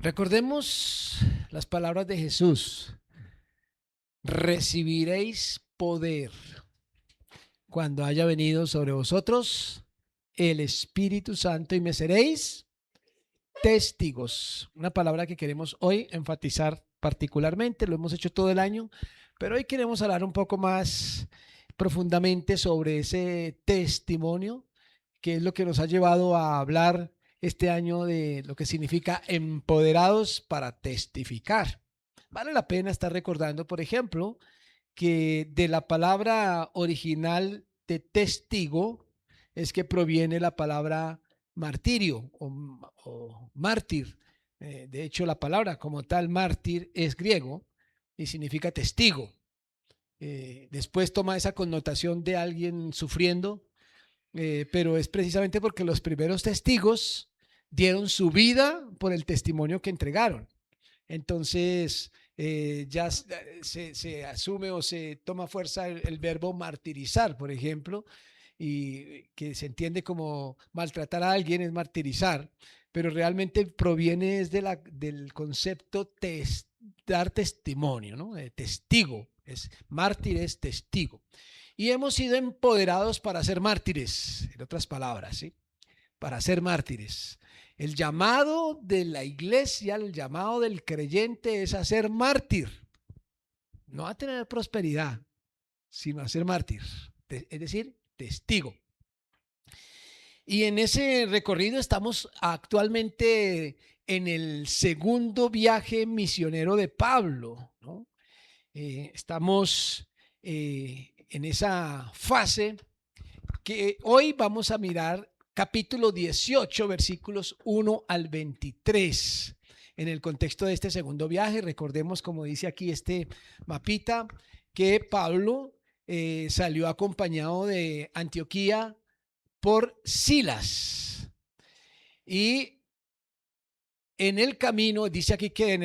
Recordemos las palabras de Jesús. Recibiréis poder cuando haya venido sobre vosotros el Espíritu Santo y me seréis testigos. Una palabra que queremos hoy enfatizar particularmente, lo hemos hecho todo el año, pero hoy queremos hablar un poco más profundamente sobre ese testimonio, que es lo que nos ha llevado a hablar este año de lo que significa empoderados para testificar. Vale la pena estar recordando, por ejemplo, que de la palabra original de testigo es que proviene la palabra martirio o mártir. De hecho, la palabra como tal mártir es griego y significa testigo. Después toma esa connotación de alguien sufriendo, pero es precisamente porque los primeros testigos dieron su vida por el testimonio que entregaron. Entonces, ya se asume o se toma fuerza el verbo martirizar, por ejemplo, y que se entiende como maltratar a alguien es martirizar, pero realmente proviene es del concepto dar testimonio, ¿no? Testigo, mártir es testigo. Y hemos sido empoderados para ser mártires, en otras palabras, ¿sí? Para ser mártires. El llamado de la iglesia, el llamado del creyente es a ser mártir, no a tener prosperidad, sino a ser mártir, es decir, testigo. Y en ese recorrido estamos actualmente en el segundo viaje misionero de Pablo, ¿no? Estamos en esa fase que hoy vamos a mirar capítulo 18, versículos 1 al 23. En el contexto de este segundo viaje, recordemos, como dice aquí este mapita, que Pablo salió acompañado de Antioquía por Silas. Y en el camino, dice aquí que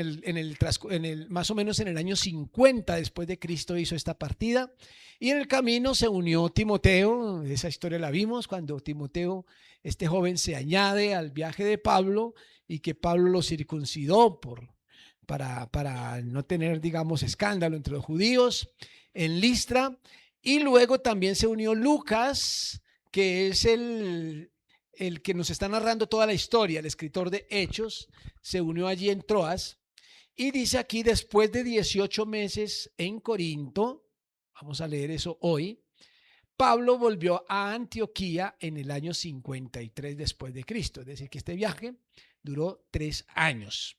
más o menos en el año 50 después de Cristo hizo esta partida, y en el camino se unió Timoteo. Esa historia la vimos cuando Timoteo, este joven, se añade al viaje de Pablo y que Pablo lo circuncidó para no tener, digamos, escándalo entre los judíos en Listra. Y luego también se unió Lucas, que es el que nos está narrando toda la historia, el escritor de Hechos, se unió allí en Troas. Y dice aquí, después de 18 meses en Corinto, vamos a leer eso hoy, Pablo volvió a Antioquía en el año 53 después de Cristo. Es decir, que este viaje duró 3 años.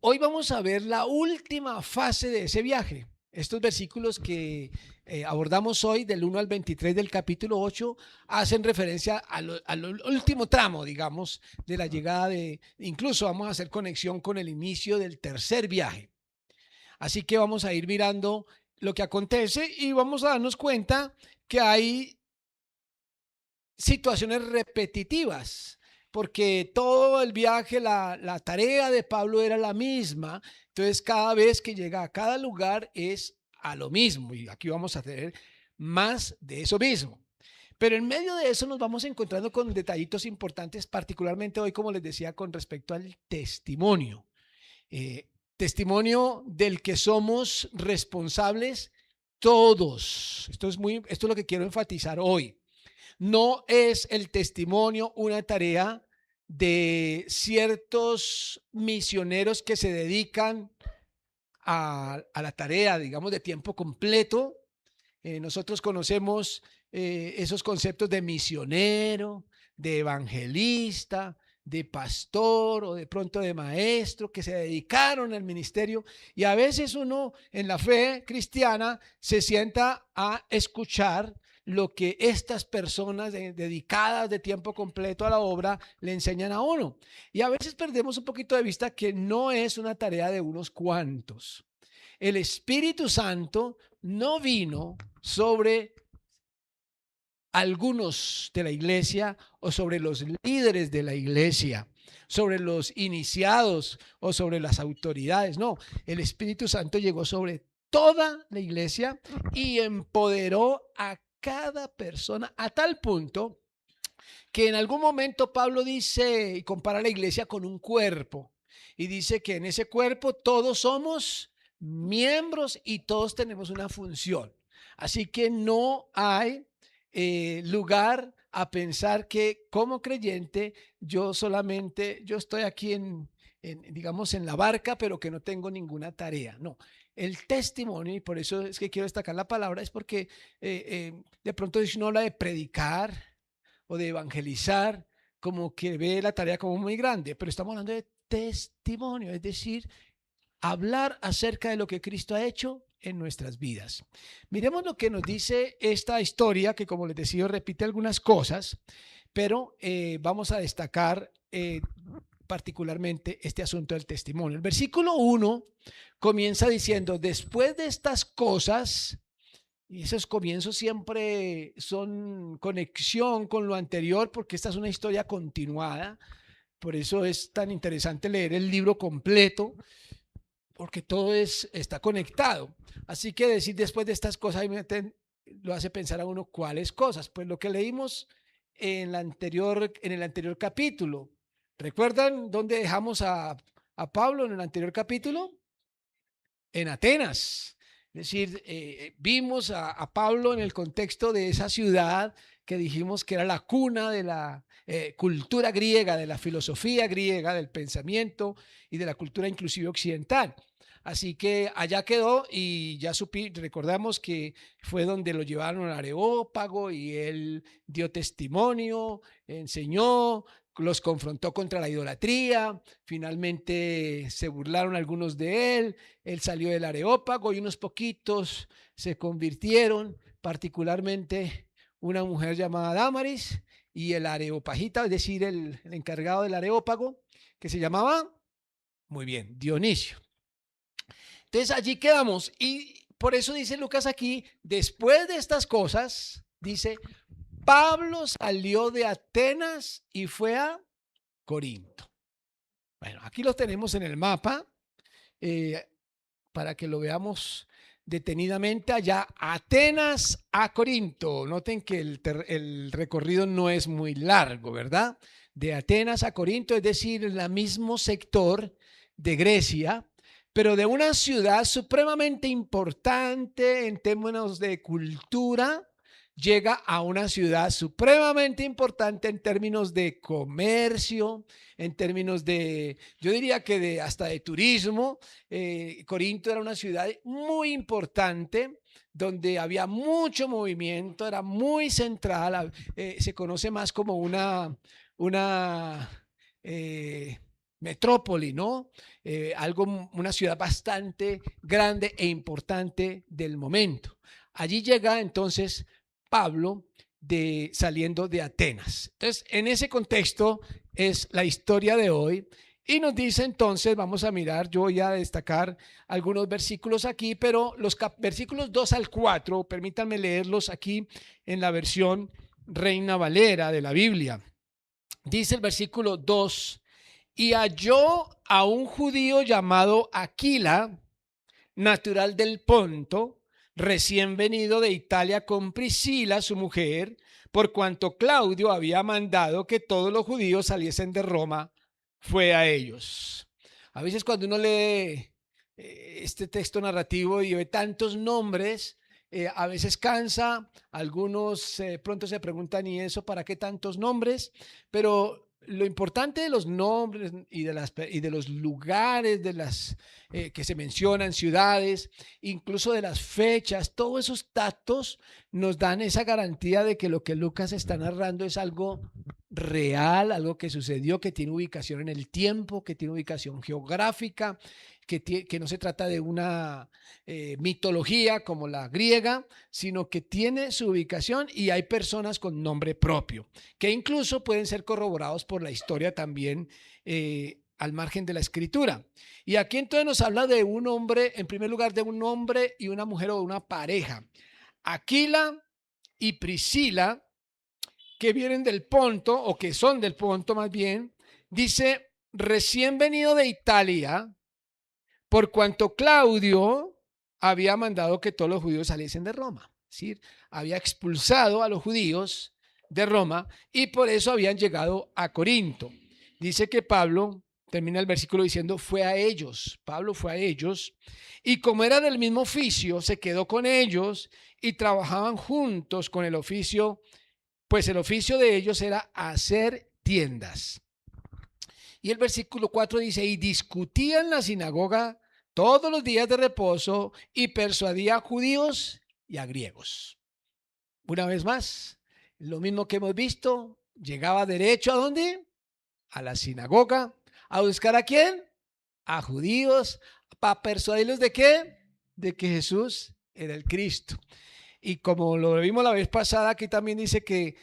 Hoy vamos a ver la última fase de ese viaje. Estos versículos que abordamos hoy, del 1 al 23 del capítulo 8, hacen referencia al último tramo, digamos, de la llegada incluso vamos a hacer conexión con el inicio del tercer viaje. Así que vamos a ir mirando lo que acontece y vamos a darnos cuenta que hay situaciones repetitivas, porque todo el viaje, la tarea de Pablo era la misma. Entonces, cada vez que llega a cada lugar es a lo mismo, y aquí vamos a tener más de eso mismo. Pero en medio de eso nos vamos encontrando con detallitos importantes, particularmente hoy, como les decía, con respecto al testimonio. Testimonio del que somos responsables todos. Esto es lo que quiero enfatizar hoy. No es el testimonio una tarea de ciertos misioneros que se dedican a la tarea, digamos, de tiempo completo. Nosotros conocemos esos conceptos de misionero, de evangelista, de pastor o de pronto de maestro, que se dedicaron al ministerio, y a veces uno en la fe cristiana se sienta a escuchar lo que estas personas dedicadas de tiempo completo a la obra le enseñan a uno. Y a veces perdemos un poquito de vista que no es una tarea de unos cuantos. El Espíritu Santo no vino sobre algunos de la iglesia o sobre los líderes de la iglesia, sobre los iniciados o sobre las autoridades. No, el Espíritu Santo llegó sobre toda la iglesia y empoderó a cada persona a tal punto que en algún momento Pablo dice y compara a la iglesia con un cuerpo y dice que en ese cuerpo todos somos miembros y todos tenemos una función. Así que no hay lugar a pensar que como creyente yo estoy aquí digamos, en la barca, pero que no tengo ninguna tarea. No, el testimonio, y por eso es que quiero destacar la palabra, es porque de pronto si uno habla de predicar o de evangelizar, como que ve la tarea como muy grande, pero estamos hablando de testimonio, es decir, hablar acerca de lo que Cristo ha hecho en nuestras vidas. Miremos lo que nos dice esta historia, que como les decía, repite algunas cosas, pero vamos a destacar particularmente este asunto del testimonio. El versículo 1 comienza diciendo, después de estas cosas, y esos comienzos siempre son conexión con lo anterior, porque esta es una historia continuada. Por eso es tan interesante leer el libro completo, porque todo está conectado. Así que decir después de estas cosas lo hace pensar a uno cuáles cosas. Pues lo que leímos en el anterior capítulo. ¿Recuerdan dónde dejamos a Pablo en el anterior capítulo? En Atenas. Es decir, vimos a Pablo en el contexto de esa ciudad que dijimos que era la cuna de la cultura griega, de la filosofía griega, del pensamiento y de la cultura inclusive occidental. Así que allá quedó y ya recordamos que fue donde lo llevaron al Areópago y él dio testimonio, enseñó, los confrontó contra la idolatría, finalmente se burlaron algunos de él salió del Areópago y unos poquitos se convirtieron, particularmente una mujer llamada Dámaris y el areopagita, es decir, el encargado del Areópago, que se llamaba, muy bien, Dionisio. Entonces allí quedamos y por eso dice Lucas aquí, después de estas cosas, dice, Pablo salió de Atenas y fue a Corinto. Bueno, aquí lo tenemos en el mapa para que lo veamos detenidamente allá, Atenas a Corinto. Noten que el recorrido no es muy largo, ¿verdad? De Atenas a Corinto, es decir, el mismo sector de Grecia, pero de una ciudad supremamente importante en términos de cultura, llega a una ciudad supremamente importante en términos de comercio, en términos de, yo diría que hasta de turismo. Corinto era una ciudad muy importante donde había mucho movimiento, era muy central, se conoce más como una metrópoli, ¿no? Una ciudad bastante grande e importante del momento. Allí llega entonces Pablo saliendo de Atenas. Entonces, en ese contexto es la historia de hoy. Y nos dice entonces, vamos a mirar, yo voy a destacar algunos versículos aquí, pero los versículos 2 al 4, permítanme leerlos aquí en la versión Reina Valera de la Biblia. Dice el versículo 2, y halló a un judío llamado Aquila, natural del Ponto, recién venido de Italia con Priscila, su mujer, por cuanto Claudio había mandado que todos los judíos saliesen de Roma, fue a ellos. A veces cuando uno lee este texto narrativo y ve tantos nombres, a veces cansa, algunos pronto se preguntan, ¿y eso para qué tantos nombres? Pero lo importante de los nombres y de los lugares que se mencionan, ciudades, incluso de las fechas, todos esos datos nos dan esa garantía de que lo que Lucas está narrando es algo real, algo que sucedió, que tiene ubicación en el tiempo, que tiene ubicación geográfica, que no se trata de una mitología como la griega, sino que tiene su ubicación y hay personas con nombre propio, que incluso pueden ser corroborados por la historia también al margen de la escritura. Y aquí entonces nos habla de un hombre, en primer lugar de un hombre y una mujer o una pareja. Aquila y Priscila, que vienen del Ponto, o que son del Ponto más bien, dice, recién venido de Italia, por cuanto Claudio había mandado que todos los judíos saliesen de Roma. Es decir, había expulsado a los judíos de Roma, y por eso habían llegado a Corinto. Dice que Pablo, termina el versículo diciendo, fue a ellos, Pablo fue a ellos, y como era del mismo oficio, se quedó con ellos y trabajaban juntos con el oficio, pues el oficio de ellos era hacer tiendas. Y el versículo 4 dice, y discutía en la sinagoga todos los días de reposo y persuadía a judíos y a griegos. Una vez más, lo mismo que hemos visto, llegaba derecho ¿a dónde? A la sinagoga. ¿A buscar a quién? A judíos. ¿Para persuadirlos de qué? De que Jesús era el Cristo. Y como lo vimos la vez pasada, aquí también dice que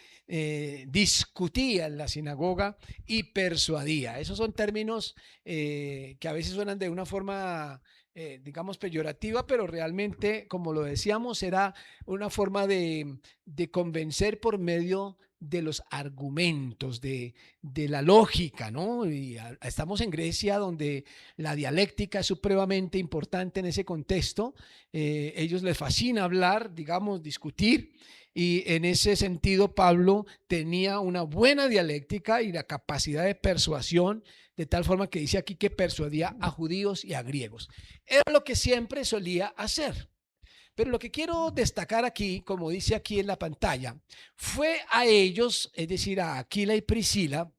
discutía en la sinagoga y persuadía. Esos son términos que a veces suenan de una forma, digamos, peyorativa, pero realmente, como lo decíamos, era una forma de convencer por medio de los argumentos, de la lógica, ¿no? Y estamos en Grecia, donde la dialéctica es supremamente importante en ese contexto. Ellos les fascina hablar, digamos, discutir. Y en ese sentido, Pablo tenía una buena dialéctica y la capacidad de persuasión, de tal forma que dice aquí que persuadía a judíos y a griegos. Era lo que siempre solía hacer. Pero lo que quiero destacar aquí, como dice aquí en la pantalla, fue a ellos, es decir, a Aquila y Priscila,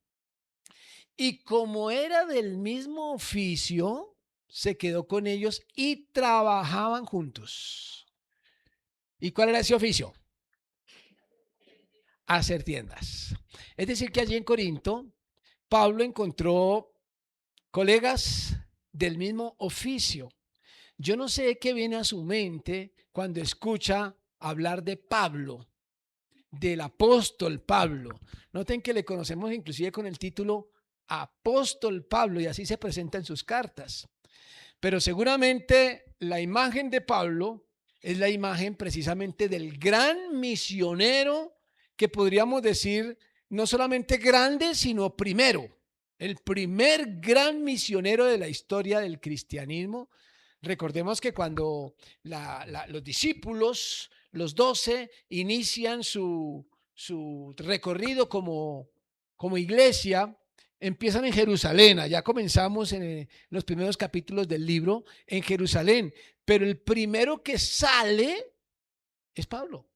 y como era del mismo oficio, se quedó con ellos y trabajaban juntos. ¿Y cuál era ese oficio? Hacer tiendas. Es decir, que allí en Corinto, Pablo encontró colegas del mismo oficio. Yo no sé qué viene a su mente cuando escucha hablar de Pablo, del apóstol Pablo. Noten que le conocemos inclusive con el título Apóstol Pablo y así se presenta en sus cartas. Pero seguramente la imagen de Pablo es la imagen precisamente del gran misionero que podríamos decir no solamente grande, sino primero. El primer gran misionero de la historia del cristianismo. Recordemos que cuando los discípulos, los 12, inician su recorrido como iglesia, empiezan en Jerusalén. Ya comenzamos en los primeros capítulos del libro en Jerusalén, pero el primero que sale es Pablo.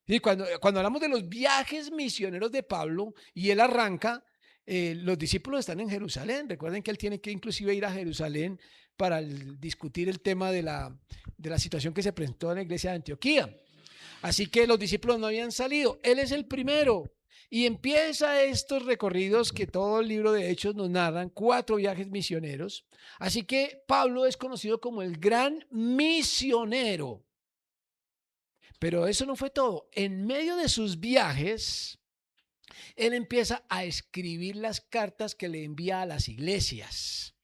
Y cuando hablamos de los viajes misioneros de Pablo y él arranca, los discípulos están en Jerusalén. Recuerden que él tiene que inclusive ir a Jerusalén para discutir el tema de la situación que se presentó en la iglesia de Antioquía. Así que los discípulos no habían salido. Él es el primero. Y empieza estos recorridos que todo el libro de Hechos nos narran, 4 viajes misioneros. Así que Pablo es conocido como el gran misionero. Pero eso no fue todo. En medio de sus viajes, él empieza a escribir las cartas que le envía a las iglesias.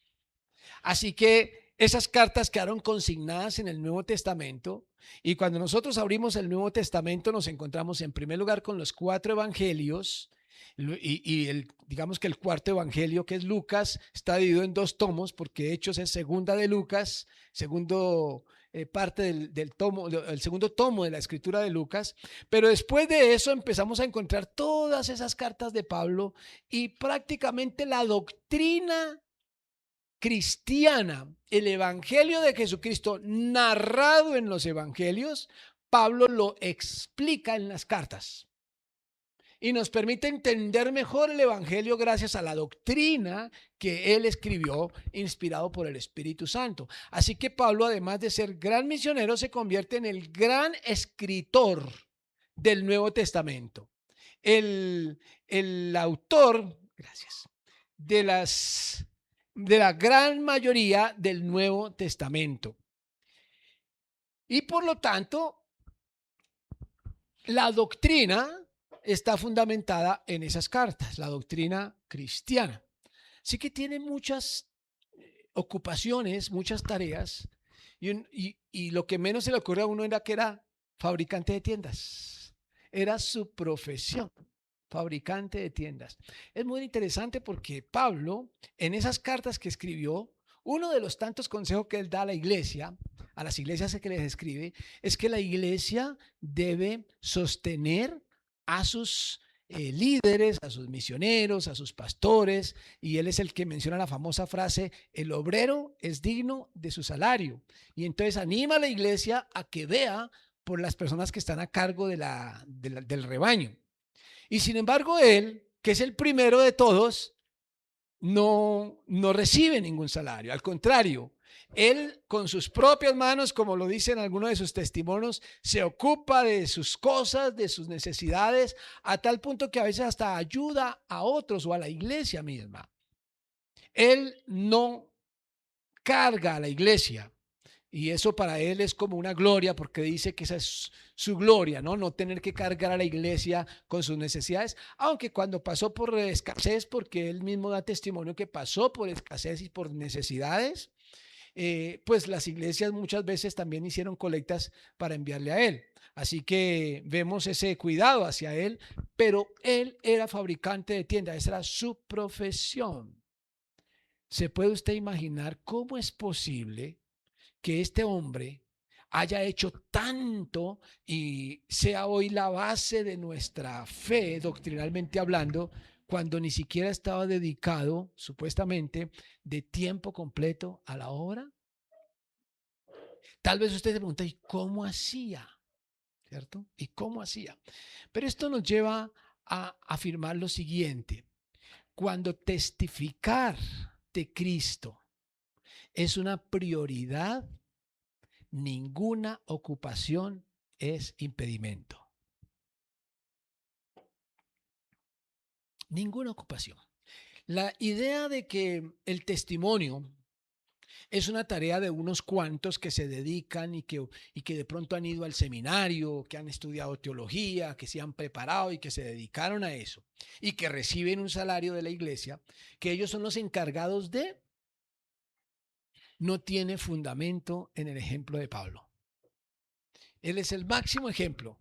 Así que esas cartas quedaron consignadas en el Nuevo Testamento y cuando nosotros abrimos el Nuevo Testamento nos encontramos en primer lugar con los 4 evangelios y digamos que el cuarto evangelio, que es Lucas, está dividido en 2 tomos porque Hechos es segunda de Lucas, segundo parte del tomo, el segundo tomo de la escritura de Lucas, pero después de eso empezamos a encontrar todas esas cartas de Pablo y prácticamente la doctrina cristiana, el evangelio de Jesucristo narrado en los evangelios, Pablo lo explica en las cartas y nos permite entender mejor el evangelio gracias a la doctrina que él escribió inspirado por el Espíritu Santo. Así que Pablo, además de ser gran misionero, se convierte en el gran escritor del Nuevo Testamento. El autor, gracias, de la gran mayoría del Nuevo Testamento. Y por lo tanto, la doctrina está fundamentada en esas cartas, la doctrina cristiana. Así que tiene muchas ocupaciones, muchas tareas, y lo que menos se le ocurre a uno era que era fabricante de tiendas. Era su profesión, fabricante de tiendas. Es muy interesante porque Pablo, en esas cartas que escribió, uno de los tantos consejos que él da a la iglesia, a las iglesias que les escribe, es que la iglesia debe sostener a sus líderes, a sus misioneros, a sus pastores, y él es el que menciona la famosa frase, el obrero es digno de su salario. Y entonces anima a la iglesia a que vea por las personas que están a cargo del rebaño. Y sin embargo, él, que es el primero de todos, no recibe ningún salario. Al contrario, él con sus propias manos, como lo dice en alguno de sus testimonios, se ocupa de sus cosas, de sus necesidades, a tal punto que a veces hasta ayuda a otros o a la iglesia misma. Él no carga a la iglesia. Y eso para él es como una gloria, porque dice que esa es su gloria, ¿no? No tener que cargar a la iglesia con sus necesidades, aunque cuando pasó por escasez, porque él mismo da testimonio que pasó por escasez y por necesidades, pues las iglesias muchas veces también hicieron colectas para enviarle a él. Así que vemos ese cuidado hacia él, pero él era fabricante de tiendas, esa era su profesión. ¿Se puede usted imaginar cómo es posible que este hombre haya hecho tanto y sea hoy la base de nuestra fe, doctrinalmente hablando, cuando ni siquiera estaba dedicado, supuestamente, de tiempo completo a la obra? Tal vez usted se pregunta, ¿y cómo hacía? ¿Cierto? ¿Y cómo hacía? Pero esto nos lleva a afirmar lo siguiente. Cuando testificar de Cristo es una prioridad, ninguna ocupación es impedimento. Ninguna ocupación. La idea de que el testimonio es una tarea de unos cuantos que se dedican y que de pronto han ido al seminario, que han estudiado teología, que se han preparado y que se dedicaron a eso y que reciben un salario de la iglesia, que ellos son los encargados de, no tiene fundamento en el ejemplo de Pablo. Él es el máximo ejemplo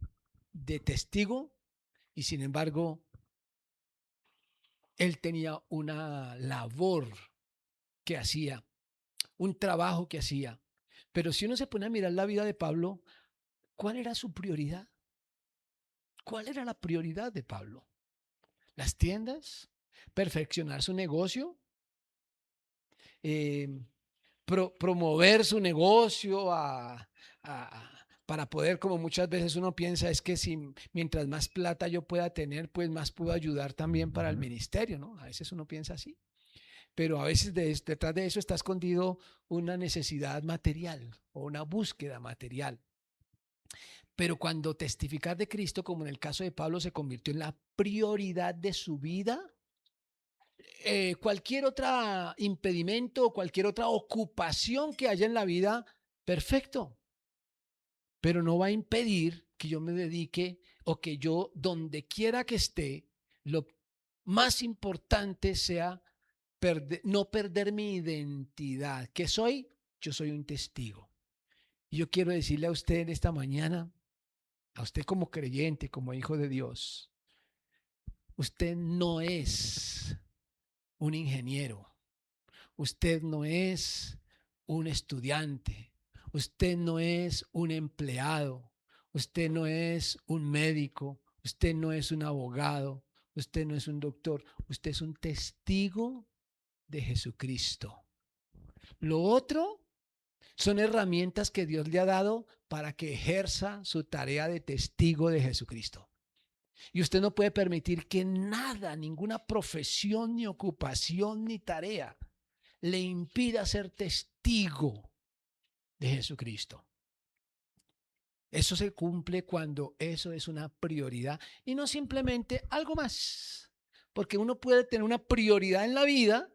de testigo y sin embargo él tenía una labor que hacía, un trabajo que hacía. Pero si uno se pone a mirar la vida de Pablo, ¿cuál era su prioridad? ¿Cuál era la prioridad de Pablo? ¿Las tiendas? ¿Perfeccionar su negocio? Eh, ¿Promover su negocio para poder, como muchas veces uno piensa, es que si mientras más plata yo pueda tener, pues más puedo ayudar también para el ministerio, ¿no? A veces uno piensa así. Pero a veces detrás de eso está escondido una necesidad material o una búsqueda material. Pero cuando testificar de Cristo, como en el caso de Pablo, se convirtió en la prioridad de su vida, cualquier otro impedimento o cualquier otra ocupación que haya en la vida, perfecto, pero no va a impedir que yo me dedique o que yo, donde quiera que esté, lo más importante sea no perder mi identidad. ¿Qué soy? Yo soy un testigo. Y yo quiero decirle a usted en esta mañana, a usted como creyente, como hijo de Dios, usted no es un ingeniero, usted no es un estudiante, usted no es un empleado, usted no es un médico, usted no es un abogado, usted no es un doctor, usted es un testigo de Jesucristo. Lo otro son herramientas que Dios le ha dado para que ejerza su tarea de testigo de Jesucristo. Y usted no puede permitir que nada, ninguna profesión, ni ocupación, ni tarea le impida ser testigo de Jesucristo. Eso se cumple cuando eso es una prioridad y no simplemente algo más. Porque uno puede tener una prioridad en la vida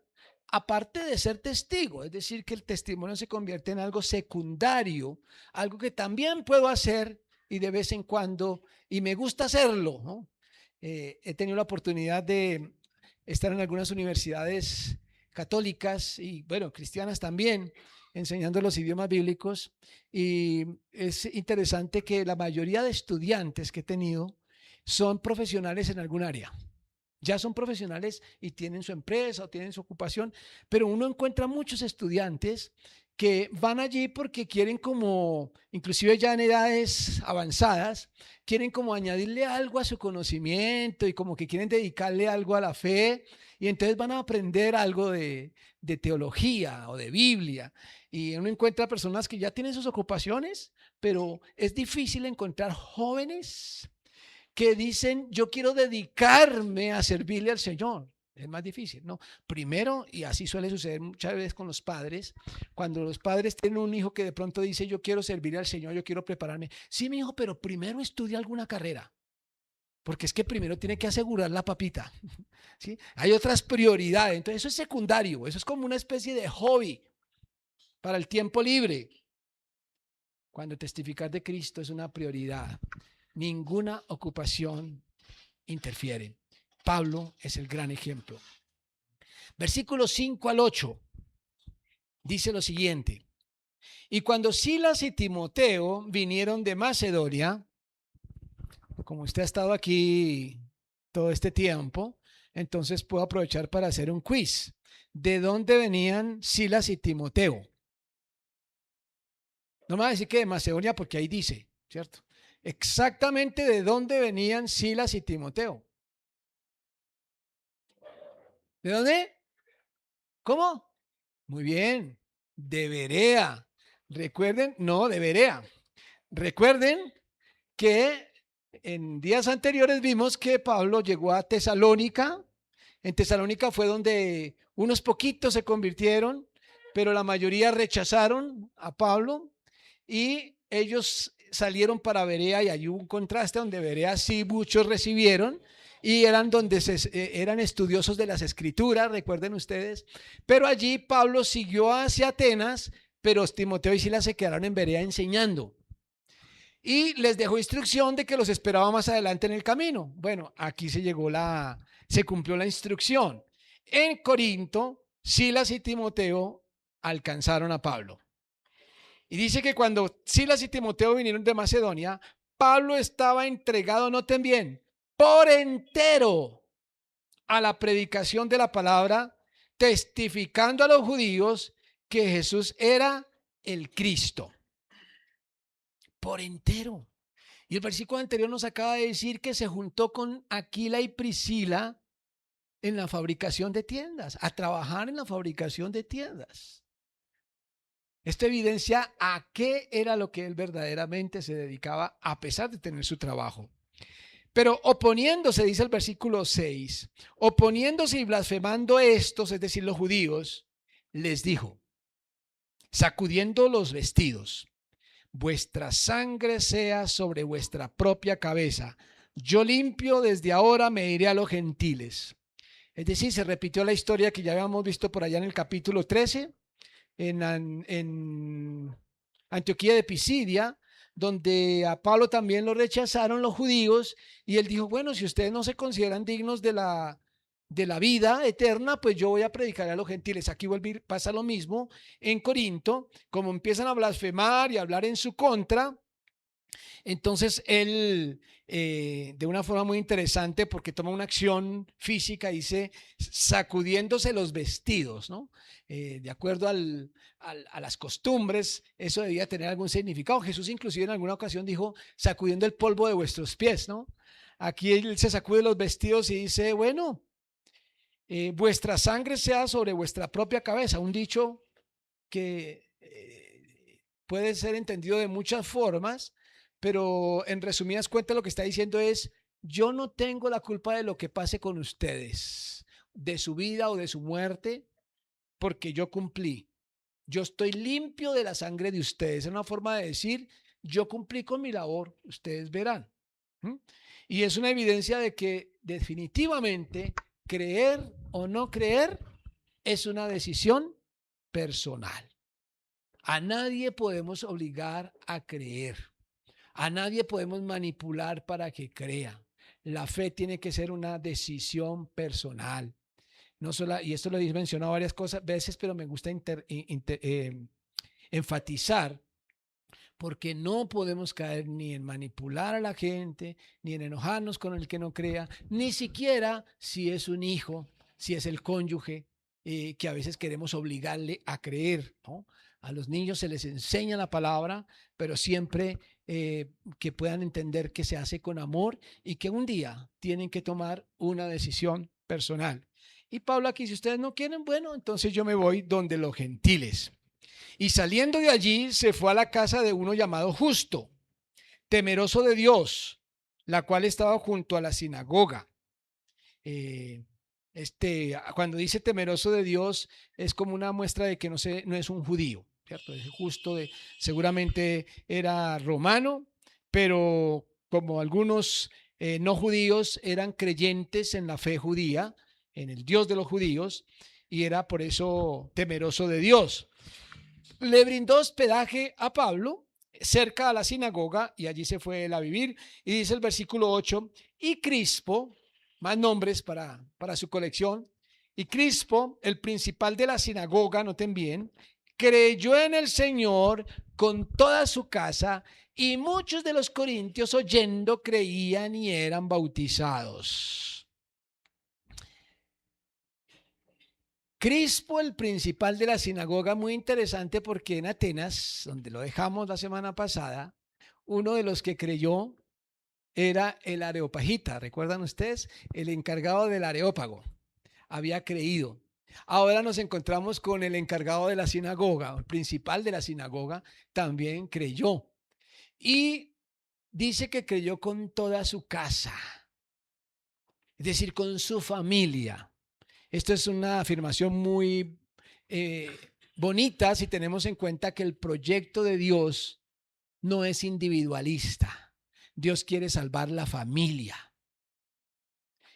aparte de ser testigo, es decir, que el testimonio se convierte en algo secundario, algo que también puedo hacer y de vez en cuando, y me gusta hacerlo, ¿no? He tenido la oportunidad de estar en algunas universidades católicas y, bueno, cristianas también, enseñando los idiomas bíblicos, y es interesante que la mayoría de estudiantes que he tenido son profesionales en algún área. Ya son profesionales y tienen su empresa o tienen su ocupación, pero uno encuentra muchos estudiantes que van allí porque quieren como, inclusive ya en edades avanzadas, quieren como añadirle algo a su conocimiento y como que quieren dedicarle algo a la fe y entonces van a aprender algo de teología o de Biblia. Y uno encuentra personas que ya tienen sus ocupaciones, pero es difícil encontrar jóvenes que dicen, yo quiero dedicarme a servirle al Señor. Es más difícil, ¿no? Primero, y así suele suceder muchas veces con los padres, cuando los padres tienen un hijo que de pronto dice, yo quiero servir al Señor, yo quiero prepararme. Sí, mi hijo, pero primero estudia alguna carrera, porque es que primero tiene que asegurar la papita, ¿sí? Hay otras prioridades, entonces eso es secundario, eso es como una especie de hobby para el tiempo libre, cuando testificar de Cristo es una prioridad. Ninguna ocupación interfiere. Pablo es el gran ejemplo. Versículos 5 al 8 dice lo siguiente. Y cuando Silas y Timoteo vinieron de Macedonia, como usted ha estado aquí todo este tiempo, entonces puedo aprovechar para hacer un quiz. ¿De dónde venían Silas y Timoteo? No me va a decir que de Macedonia porque ahí dice, ¿cierto? Exactamente de dónde venían Silas y Timoteo. ¿De dónde? ¿Cómo? Muy bien, de Berea. Recuerden, no, de Berea. Recuerden que en días anteriores vimos que Pablo llegó a Tesalónica. En Tesalónica fue donde unos poquitos se convirtieron, pero la mayoría rechazaron a Pablo y ellos salieron para Berea y hay un contraste donde Berea sí muchos recibieron y eran donde eran estudiosos de las escrituras, recuerden ustedes, pero allí Pablo siguió hacia Atenas, pero Timoteo y Silas se quedaron en Berea enseñando. Y les dejó instrucción de que los esperaba más adelante en el camino. Bueno, aquí se cumplió la instrucción. En Corinto, Silas y Timoteo alcanzaron a Pablo. Y dice que cuando Silas y Timoteo vinieron de Macedonia, Pablo estaba entregado, noten bien, por entero a la predicación de la palabra, testificando a los judíos que Jesús era el Cristo. Por entero. Y el versículo anterior nos acaba de decir que se juntó con Aquila y Priscila en la fabricación de tiendas, a trabajar en la fabricación de tiendas. Esto evidencia a qué era lo que él verdaderamente se dedicaba a pesar de tener su trabajo. Pero oponiéndose, dice el versículo 6, oponiéndose y blasfemando estos, es decir, los judíos, les dijo, sacudiendo los vestidos, vuestra sangre sea sobre vuestra propia cabeza. Yo limpio, desde ahora me iré a los gentiles. Es decir, se repitió la historia que ya habíamos visto por allá en el capítulo 13, en Antioquía de Pisidia, donde a Pablo también lo rechazaron los judíos y él dijo, bueno, si ustedes no se consideran dignos de la vida eterna, pues yo voy a predicar a los gentiles. Aquí pasa lo mismo en Corinto, como empiezan a blasfemar y a hablar en su contra. Entonces él, de una forma muy interesante, porque toma una acción física, dice, sacudiéndose los vestidos, ¿no? De acuerdo a las costumbres, eso debía tener algún significado. Jesús inclusive en alguna ocasión dijo, sacudiendo el polvo de vuestros pies, ¿no? Aquí él se sacude los vestidos y dice, bueno, vuestra sangre sea sobre vuestra propia cabeza. Un dicho que puede ser entendido de muchas formas, pero en resumidas cuentas lo que está diciendo es, yo no tengo la culpa de lo que pase con ustedes, de su vida o de su muerte, porque yo cumplí. Yo estoy limpio de la sangre de ustedes. Es una forma de decir, yo cumplí con mi labor, ustedes verán. ¿Mm? Y es una evidencia de que definitivamente creer o no creer es una decisión personal. A nadie podemos obligar a creer. A nadie podemos manipular para que crea. La fe tiene que ser una decisión personal. No solo, y esto lo he mencionado varias veces, pero me gusta enfatizar, porque no podemos caer ni en manipular a la gente, ni en enojarnos con el que no crea, ni siquiera si es un hijo, si es el cónyuge, que a veces queremos obligarle a creer, ¿no? A los niños se les enseña la palabra, pero siempre que puedan entender que se hace con amor y que un día tienen que tomar una decisión personal. Y Pablo aquí, si ustedes no quieren, bueno, entonces yo me voy donde los gentiles. Y saliendo de allí se fue a la casa de uno llamado Justo, temeroso de Dios, la cual estaba junto a la sinagoga. Eh, Cuando dice temeroso de Dios es como una muestra de que no es un judío, ¿cierto? Es justo seguramente era romano, pero como algunos no judíos eran creyentes en la fe judía, en el Dios de los judíos, y era por eso temeroso de Dios. Le brindó hospedaje a Pablo cerca a la sinagoga y allí se fue él a vivir. Y dice el versículo 8, y Crispo, más nombres para su colección, y Crispo, el principal de la sinagoga, noten bien, creyó en el Señor con toda su casa y muchos de los corintios oyendo creían y eran bautizados. Crispo, el principal de la sinagoga, muy interesante porque en Atenas, donde lo dejamos la semana pasada, uno de los que creyó era el Areopagita. ¿Recuerdan ustedes? El encargado del Areópago había creído. Ahora nos encontramos con el encargado de la sinagoga, el principal de la sinagoga, también creyó. Y dice que creyó con toda su casa, es decir, con su familia. Esto es una afirmación muy eh, bonita si tenemos en cuenta que el proyecto de Dios no es individualista. Dios quiere salvar la familia.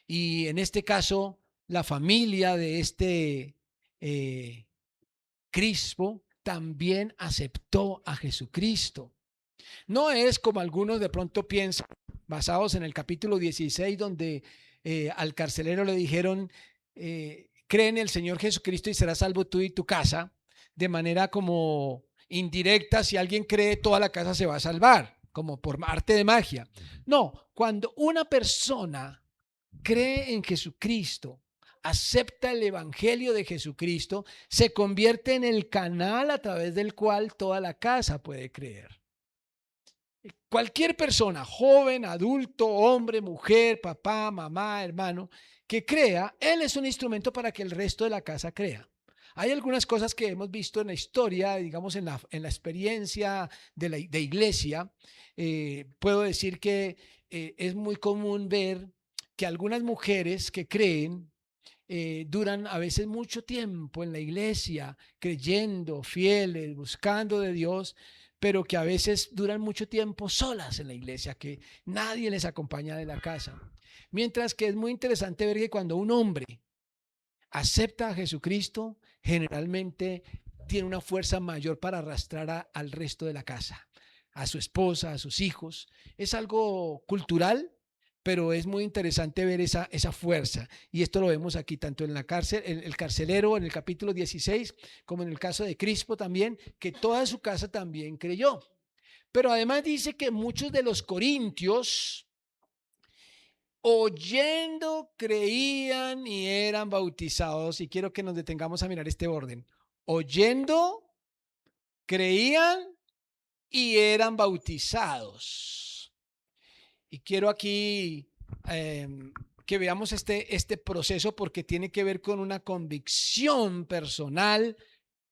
Y en este caso, la familia de eh, Crispo también aceptó a Jesucristo. No es como algunos de pronto piensan, basados en el capítulo 16, donde al carcelero le dijeron, cree en el Señor Jesucristo y serás salvo tú y tu casa, de manera como indirecta, si alguien cree, toda la casa se va a salvar, como por arte de magia. No, cuando una persona cree en Jesucristo, acepta el Evangelio de Jesucristo, se convierte en el canal a través del cual toda la casa puede creer. Cualquier persona, joven, adulto, hombre, mujer, papá, mamá, hermano, que crea, él es un instrumento para que el resto de la casa crea. Hay algunas cosas que hemos visto en la historia, digamos en la experiencia de iglesia. Puedo decir que es muy común ver que algunas mujeres que creen duran a veces mucho tiempo en la iglesia, creyendo, fieles, buscando de Dios, pero que a veces duran mucho tiempo solas en la iglesia, que nadie les acompaña de la casa. Mientras que es muy interesante ver que cuando un hombre acepta a Jesucristo, generalmente tiene una fuerza mayor para arrastrar al resto de la casa, a su esposa, a sus hijos. Es algo cultural, pero es muy interesante ver esa fuerza. Y esto lo vemos aquí tanto en la cárcel, el carcelero en el capítulo 16, como en el caso de Crispo también, que toda su casa también creyó. Pero además dice que muchos de los corintios, oyendo, creían y eran bautizados. Y quiero que nos detengamos a mirar este orden. Oyendo, creían y eran bautizados. Y quiero aquí eh, que veamos este proceso porque tiene que ver con una convicción personal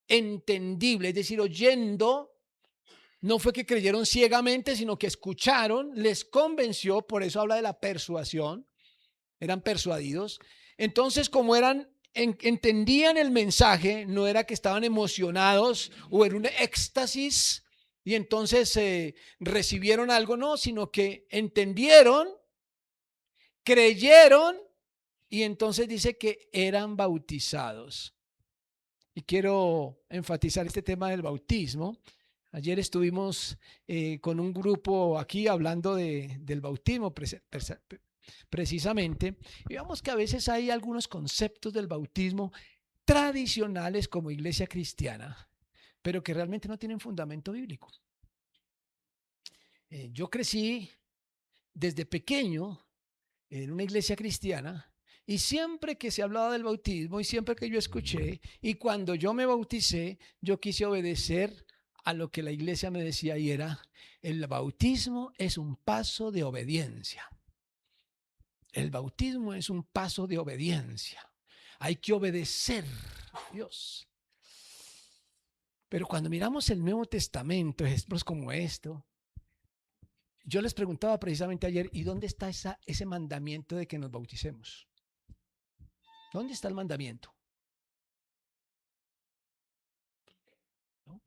entendible, es decir, oyendo. No fue que creyeron ciegamente, sino que escucharon, les convenció, por eso habla de la persuasión, eran persuadidos. Entonces, como entendían el mensaje, no era que estaban emocionados o en un éxtasis y entonces recibieron algo, no, sino que entendieron, creyeron y entonces dice que eran bautizados. Y quiero enfatizar este tema del bautismo. Ayer estuvimos con un grupo aquí hablando del bautismo precisamente, y vemos que a veces hay algunos conceptos del bautismo tradicionales como iglesia cristiana, pero que realmente no tienen fundamento bíblico. Yo crecí desde pequeño en una iglesia cristiana Y siempre que se hablaba del bautismo y siempre que yo escuché y cuando yo me bauticé, yo quise obedecer a lo que la iglesia me decía y era, el bautismo es un paso de obediencia. El bautismo es un paso de obediencia. Hay que obedecer a Dios. Pero cuando miramos el Nuevo Testamento, ejemplos como esto, yo les preguntaba precisamente ayer, ¿y dónde está ese mandamiento de que nos bauticemos? ¿Dónde está el mandamiento? ¿No?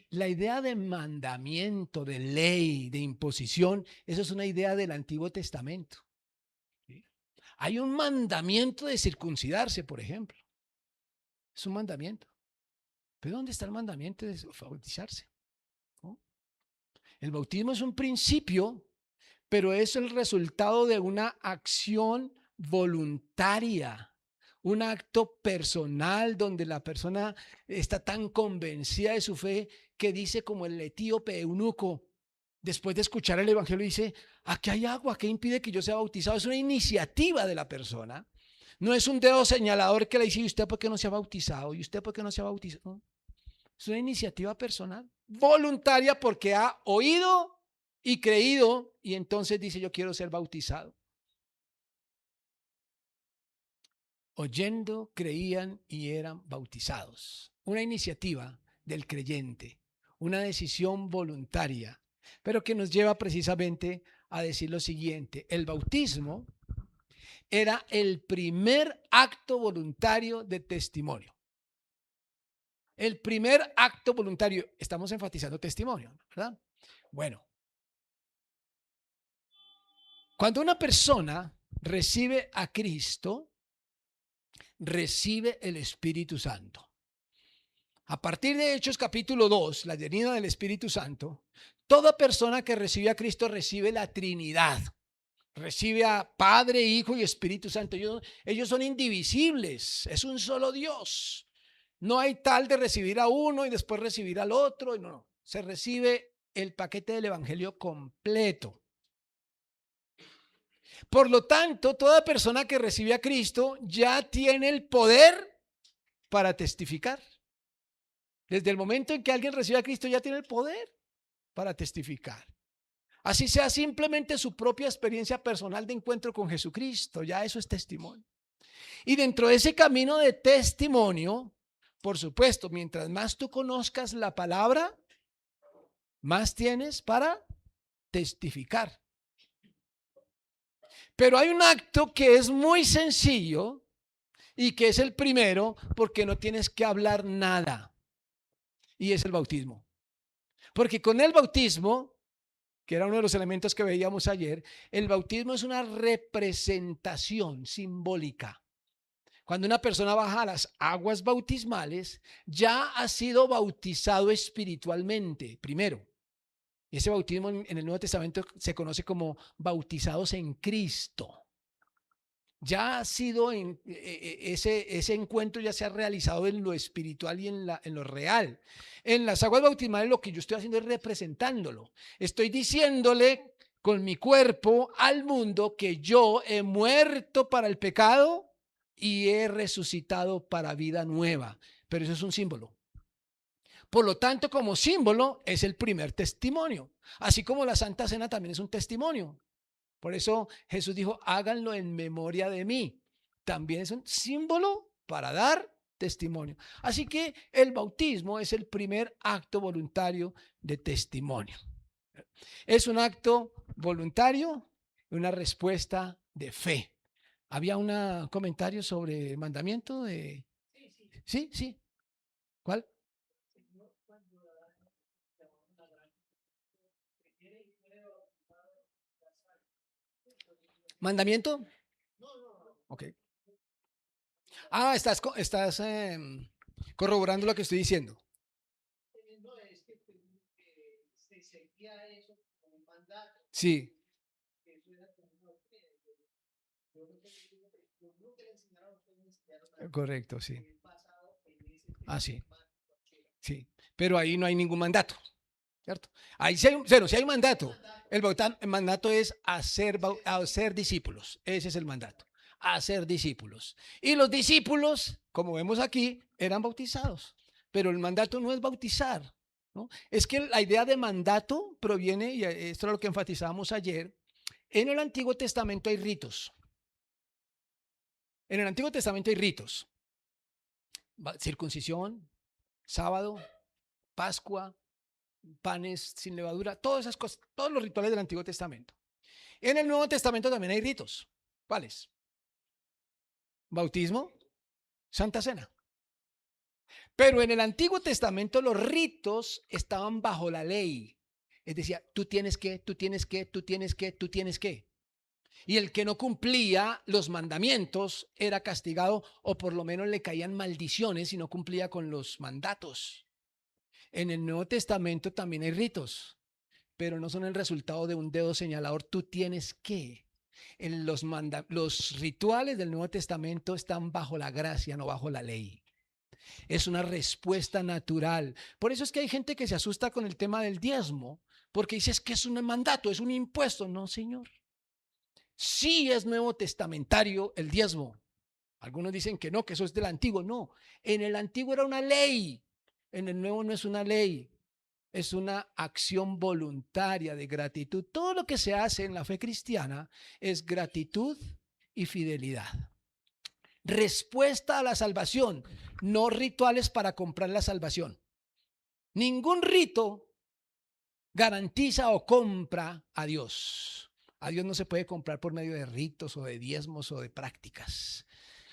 La idea de mandamiento, de ley, de imposición, eso es una idea del Antiguo Testamento. ¿Sí? Hay un mandamiento de circuncidarse, por ejemplo. Es un mandamiento. ¿Pero dónde está el mandamiento de bautizarse? ¿No? El bautismo es un principio, pero es el resultado de una acción voluntaria, un acto personal donde la persona está tan convencida de su fe que dice como el etíope eunuco, después de escuchar el evangelio, dice, aquí hay agua, ¿qué impide que yo sea bautizado? Es una iniciativa de la persona. No es un dedo señalador que le dice, ¿y usted por qué no se ha bautizado? ¿Y usted por qué no se ha bautizado? No. Es una iniciativa personal, voluntaria porque ha oído y creído y entonces dice, yo quiero ser bautizado. Oyendo, creían y eran bautizados. Una iniciativa del creyente, una decisión voluntaria, pero que nos lleva precisamente a decir lo siguiente: el bautismo era el primer acto voluntario de testimonio. El primer acto voluntario, estamos enfatizando testimonio, ¿verdad? Bueno, cuando una persona recibe a Cristo, recibe el Espíritu Santo. A partir de Hechos capítulo 2, la venida del Espíritu Santo, toda persona que recibe a Cristo recibe la Trinidad. Recibe a Padre, Hijo y Espíritu Santo. Ellos son indivisibles, es un solo Dios. No hay tal de recibir a uno y después recibir al otro. No, se recibe el paquete del Evangelio completo. Por lo tanto, toda persona que recibe a Cristo ya tiene el poder para testificar. Desde el momento en que alguien recibe a Cristo ya tiene el poder para testificar. Así sea simplemente su propia experiencia personal de encuentro con Jesucristo, ya eso es testimonio. Y dentro de ese camino de testimonio, por supuesto, mientras más tú conozcas la palabra, más tienes para testificar. Pero hay un acto que es muy sencillo y que es el primero porque no tienes que hablar nada. Y es el bautismo. Porque con el bautismo, que era uno de los elementos que veíamos ayer, el bautismo es una representación simbólica. Cuando una persona baja a las aguas bautismales, ya ha sido bautizado espiritualmente, primero. Ese bautismo en el Nuevo Testamento se conoce como bautizados en Cristo. Ya ha sido, ese encuentro ya se ha realizado en lo espiritual y en lo real. En las aguas bautismales lo que yo estoy haciendo es representándolo. Estoy diciéndole con mi cuerpo al mundo que yo he muerto para el pecado y he resucitado para vida nueva. Pero eso es un símbolo. Por lo tanto, como símbolo es el primer testimonio. Así como la Santa Cena también es un testimonio. Por eso Jesús dijo, háganlo en memoria de mí. También es un símbolo para dar testimonio. Así que el bautismo es el primer acto voluntario de testimonio. Es un acto voluntario y una respuesta de fe. ¿Había un comentario sobre el mandamiento de...? Sí, sí. ¿Cuál? ¿Mandamiento? Ok. Ah, estás corroborando lo que estoy diciendo. Sí. Correcto, sí. Ah, sí. Sí. Pero ahí no hay ningún mandato, ¿cierto? Ahí sí hay un mandato. El mandato es hacer discípulos. Ese es el mandato. a ser discípulos. Y los discípulos, como vemos aquí, eran bautizados. Pero el mandato no es bautizar, ¿no? Es que la idea de mandato proviene, y esto es lo que enfatizábamos ayer, en el Antiguo Testamento hay ritos. En el Antiguo Testamento hay ritos. Circuncisión, sábado, Pascua, panes sin levadura, todas esas cosas, todos los rituales del Antiguo Testamento. En el Nuevo Testamento también hay ritos. ¿Cuáles? Bautismo, Santa Cena. Pero en el Antiguo Testamento los ritos estaban bajo la ley. Es decir, tú tienes que, tú tienes que, tú tienes que, tú tienes que. Y el que no cumplía los mandamientos era castigado o por lo menos le caían maldiciones si no cumplía con los mandatos. En el Nuevo Testamento también hay ritos, pero no son el resultado de un dedo señalador. Tú tienes que. Los rituales del Nuevo Testamento están bajo la gracia, no bajo la ley. Es una respuesta natural. Por eso es que hay gente que se asusta con el tema del diezmo, porque dice es que es un mandato, es un impuesto. No, señor. Sí es nuevo testamentario el diezmo. Algunos dicen que no, que eso es del antiguo. No, en el antiguo era una ley. En el nuevo no es una ley. Es una acción voluntaria de gratitud. Todo lo que se hace en la fe cristiana es gratitud y fidelidad. Respuesta a la salvación, no rituales para comprar la salvación. Ningún rito garantiza o compra a Dios. A Dios no se puede comprar por medio de ritos o de diezmos o de prácticas.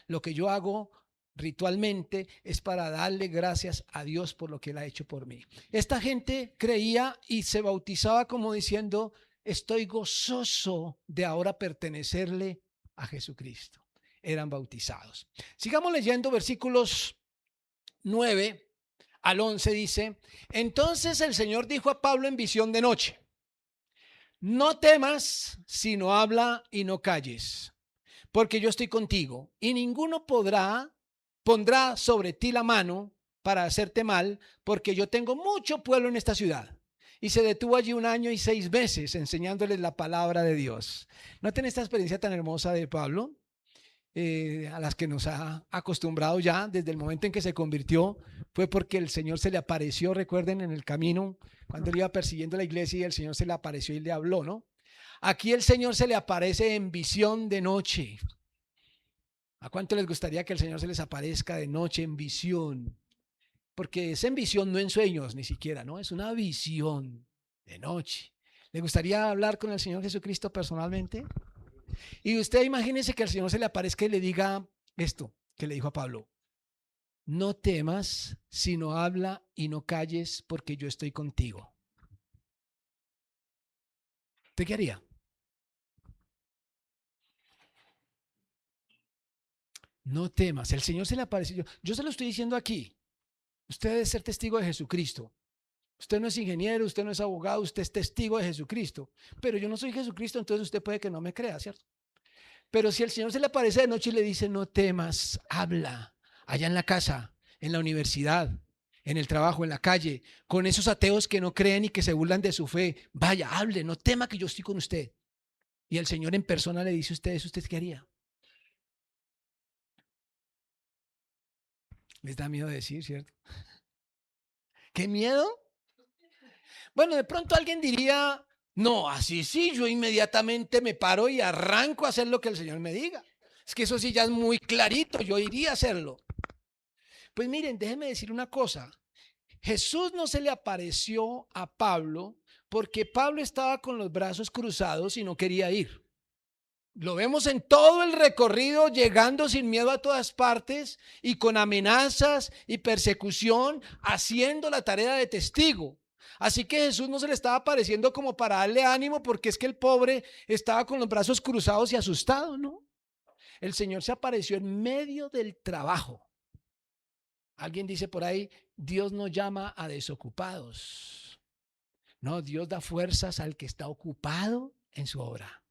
Lo que yo hago ritualmente es para darle gracias a Dios por lo que Él ha hecho por mí. Esta gente creía y se bautizaba como diciendo, estoy gozoso de ahora pertenecerle a Jesucristo. Eran bautizados. Sigamos leyendo versículos 9 al 11 dice, entonces el Señor dijo a Pablo en visión de noche, no temas, sino habla y no calles, porque yo estoy contigo y ninguno pondrá sobre ti la mano para hacerte mal, porque yo tengo mucho pueblo en esta ciudad. Y se detuvo allí 1 año y 6 meses enseñándoles la palabra de Dios. ¿Noten esta experiencia tan hermosa de Pablo? A las que nos ha acostumbrado ya desde el momento en que se convirtió, fue porque el Señor se le apareció, recuerden, en el camino, cuando él iba persiguiendo la iglesia y el Señor se le apareció y le habló, ¿no? Aquí el Señor se le aparece en visión de noche. ¿A cuánto les gustaría que el Señor se les aparezca de noche en visión? Porque es en visión, no en sueños ni siquiera, ¿no? Es una visión de noche. ¿Le gustaría hablar con el Señor Jesucristo personalmente? Y usted imagínese que al Señor se le aparezca y le diga esto que le dijo a Pablo. No temas, sino habla y no calles, porque yo estoy contigo. ¿Usted qué haría? No temas. El Señor se le apareció. Yo se lo estoy diciendo aquí. Usted debe ser testigo de Jesucristo. Usted no es ingeniero, usted no es abogado, usted es testigo de Jesucristo. Pero yo no soy Jesucristo, entonces usted puede que no me crea, ¿cierto? Pero si el Señor se le aparece de noche y le dice, no temas, habla, allá en la casa, en la universidad, en el trabajo, en la calle, con esos ateos que no creen y que se burlan de su fe, vaya, hable, no tema que yo estoy con usted. Y el Señor en persona le dice a usted, ¿usted qué haría? Les da miedo decir, ¿cierto? ¿Qué miedo? Bueno, de pronto alguien diría, no, así sí, yo inmediatamente me paro y arranco a hacer lo que el Señor me diga. Es que eso sí ya es muy clarito, yo iría a hacerlo. Pues miren, déjenme decir una cosa. Jesús no se le apareció a Pablo porque Pablo estaba con los brazos cruzados y no quería ir. Lo vemos en todo el recorrido, llegando sin miedo a todas partes y con amenazas y persecución, haciendo la tarea de testigo. Así que Jesús no se le estaba apareciendo como para darle ánimo porque es que el pobre estaba con los brazos cruzados y asustado, ¿no? El Señor se apareció en medio del trabajo. Alguien dice por ahí, Dios no llama a desocupados. No, Dios da fuerzas al que está ocupado en su obra,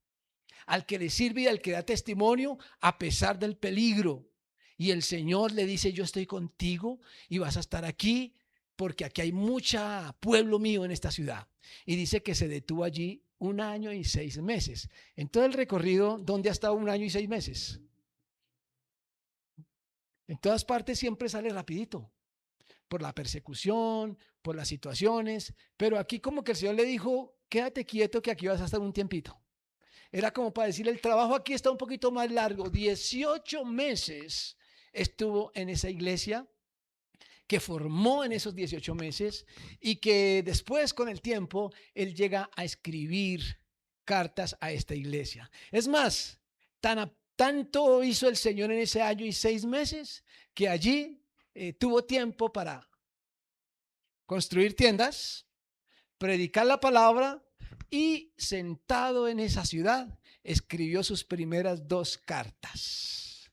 al que le sirve y al que da testimonio a pesar del peligro. Y el Señor le dice, yo estoy contigo y vas a estar aquí porque aquí hay mucho pueblo mío en esta ciudad. Y dice que se detuvo allí 1 año y 6 meses. En todo el recorrido, ¿dónde ha estado 1 año y 6 meses? En todas partes siempre sale rapidito, por la persecución, por las situaciones, pero aquí como que el Señor le dijo, quédate quieto que aquí vas a estar un tiempito. Era como para decirle, el trabajo aquí está un poquito más largo. 18 meses estuvo en esa iglesia, que formó en esos 18 meses y que después con el tiempo él llega a escribir cartas a esta iglesia. Es más, tanto hizo el Señor en ese año y 6 meses que allí tuvo tiempo para construir tiendas, predicar la palabra y sentado en esa ciudad escribió sus primeras 2 cartas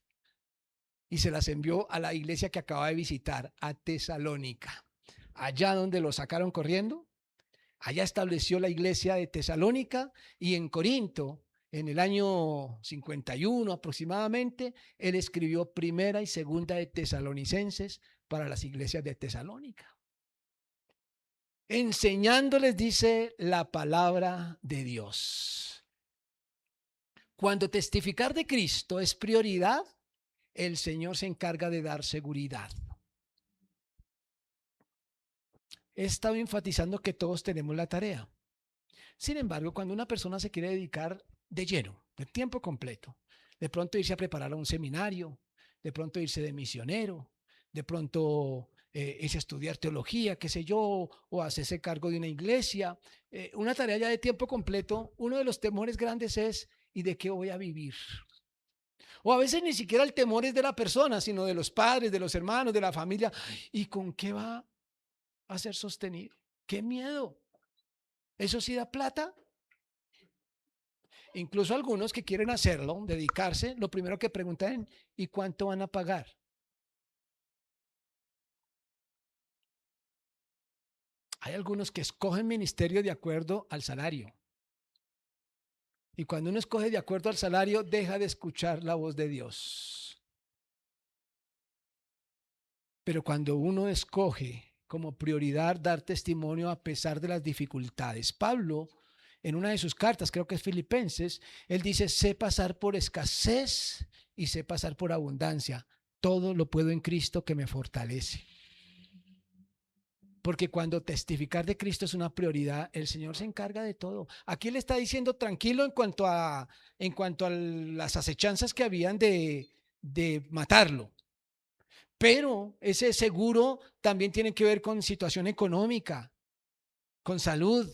y se las envió a la iglesia que acaba de visitar, a Tesalónica. Allá donde lo sacaron corriendo, allá estableció la iglesia de Tesalónica, y en Corinto, en el año 51 aproximadamente, él escribió primera y segunda de Tesalonicenses para las iglesias de Tesalónica, enseñándoles, dice, la palabra de Dios. Cuando testificar de Cristo es prioridad, el Señor se encarga de dar seguridad. He estado enfatizando que todos tenemos la tarea. Sin embargo, cuando una persona se quiere dedicar de lleno, de tiempo completo, de pronto irse a preparar a un seminario, de pronto irse de misionero, de pronto irse a estudiar teología, qué sé yo, o hacerse cargo de una iglesia, una tarea ya de tiempo completo, uno de los temores grandes es, ¿y de qué voy a vivir? O a veces ni siquiera el temor es de la persona, sino de los padres, de los hermanos, de la familia. ¿Y con qué va a ser sostenido? ¡Qué miedo! ¿Eso sí da plata? Incluso algunos que quieren hacerlo, dedicarse, lo primero que preguntan, ¿y cuánto van a pagar? Hay algunos que escogen ministerio de acuerdo al salario. Y cuando uno escoge de acuerdo al salario, deja de escuchar la voz de Dios. Pero cuando uno escoge como prioridad dar testimonio a pesar de las dificultades, Pablo, en una de sus cartas, creo que es Filipenses, él dice, sé pasar por escasez y sé pasar por abundancia. Todo lo puedo en Cristo que me fortalece. Porque cuando testificar de Cristo es una prioridad, el Señor se encarga de todo. Aquí le está diciendo tranquilo en cuanto a las acechanzas que habían de matarlo. Pero ese seguro también tiene que ver con situación económica, con salud.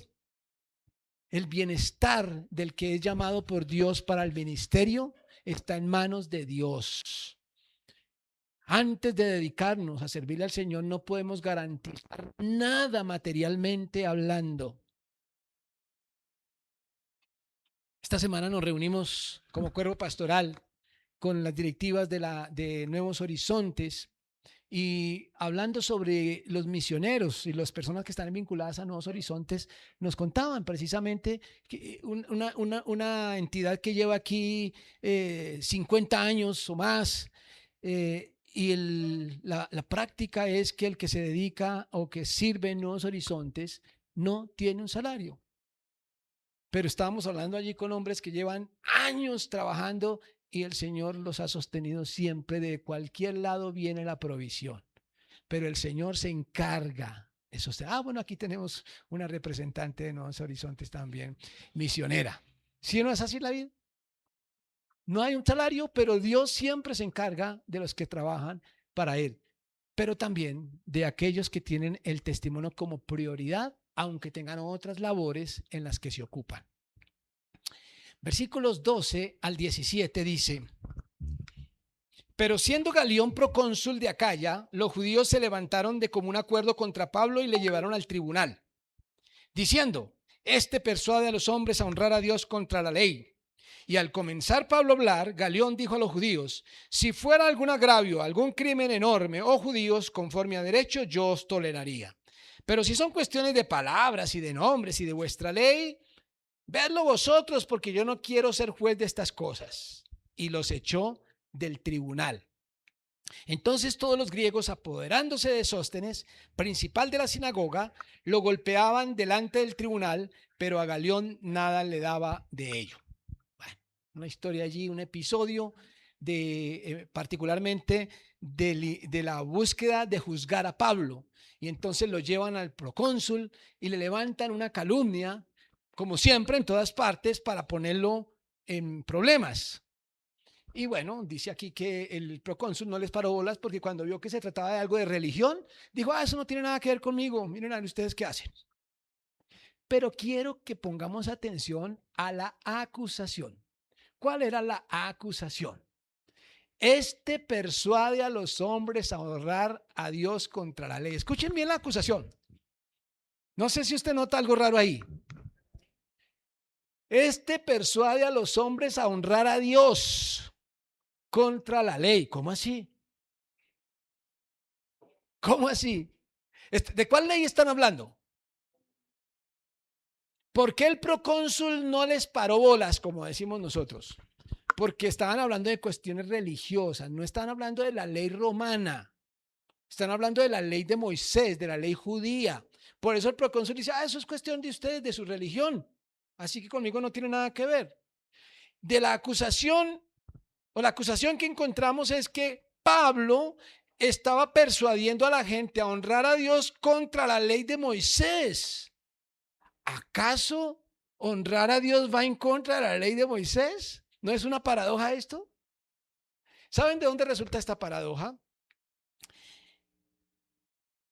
El bienestar del que es llamado por Dios para el ministerio está en manos de Dios. Antes de dedicarnos a servirle al Señor, no podemos garantizar nada materialmente hablando. Esta semana nos reunimos como cuerpo pastoral con las directivas de Nuevos Horizontes y hablando sobre los misioneros y las personas que están vinculadas a Nuevos Horizontes, nos contaban precisamente que una entidad que lleva aquí 50 años o más, y la práctica es que el que se dedica o que sirve en Nuevos Horizontes no tiene un salario. Pero estábamos hablando allí con hombres que llevan años trabajando y el Señor los ha sostenido siempre. De cualquier lado viene la provisión, pero el Señor se encarga de sostener. Bueno, aquí tenemos una representante de Nuevos Horizontes también, misionera. ¿Sí o no es así la vida? No hay un salario, pero Dios siempre se encarga de los que trabajan para Él, pero también de aquellos que tienen el testimonio como prioridad, aunque tengan otras labores en las que se ocupan. Versículos 12 al 17 dice: pero siendo Galión procónsul de Acaya, los judíos se levantaron de común acuerdo contra Pablo y le llevaron al tribunal, diciendo: este persuade a los hombres a honrar a Dios contra la ley. Y al comenzar Pablo a hablar, Galión dijo a los judíos: si fuera algún agravio, algún crimen enorme, oh judíos, conforme a derecho, yo os toleraría. Pero si son cuestiones de palabras y de nombres y de vuestra ley, vedlo vosotros, porque yo no quiero ser juez de estas cosas. Y los echó del tribunal. Entonces todos los griegos, apoderándose de Sóstenes, principal de la sinagoga, lo golpeaban delante del tribunal, pero a Galión nada le daba de ello. Bueno, una historia allí, un episodio particularmente de la búsqueda de juzgar a Pablo. Y entonces lo llevan al procónsul y le levantan una calumnia, como siempre en todas partes, para ponerlo en problemas. Y bueno, dice aquí que el procónsul no les paró bolas porque cuando vio que se trataba de algo de religión, dijo, eso no tiene nada que ver conmigo, miren a ver ustedes qué hacen. Pero quiero que pongamos atención a la acusación. ¿Cuál era la acusación? Este persuade a los hombres a honrar a Dios contra la ley. Escuchen bien la acusación. No sé si usted nota algo raro ahí. Este persuade a los hombres a honrar a Dios contra la ley. ¿Cómo así? ¿Cómo así? ¿De cuál ley están hablando? ¿Por qué el procónsul no les paró bolas, como decimos nosotros? Porque estaban hablando de cuestiones religiosas, no estaban hablando de la ley romana, están hablando de la ley de Moisés, de la ley judía. Por eso el procónsul dice, eso es cuestión de ustedes, de su religión, así que conmigo no tiene nada que ver. De la acusación, o la acusación que encontramos es que Pablo estaba persuadiendo a la gente a honrar a Dios contra la ley de Moisés. ¿Acaso honrar a Dios va en contra de la ley de Moisés? ¿No es una paradoja esto? ¿Saben de dónde resulta esta paradoja?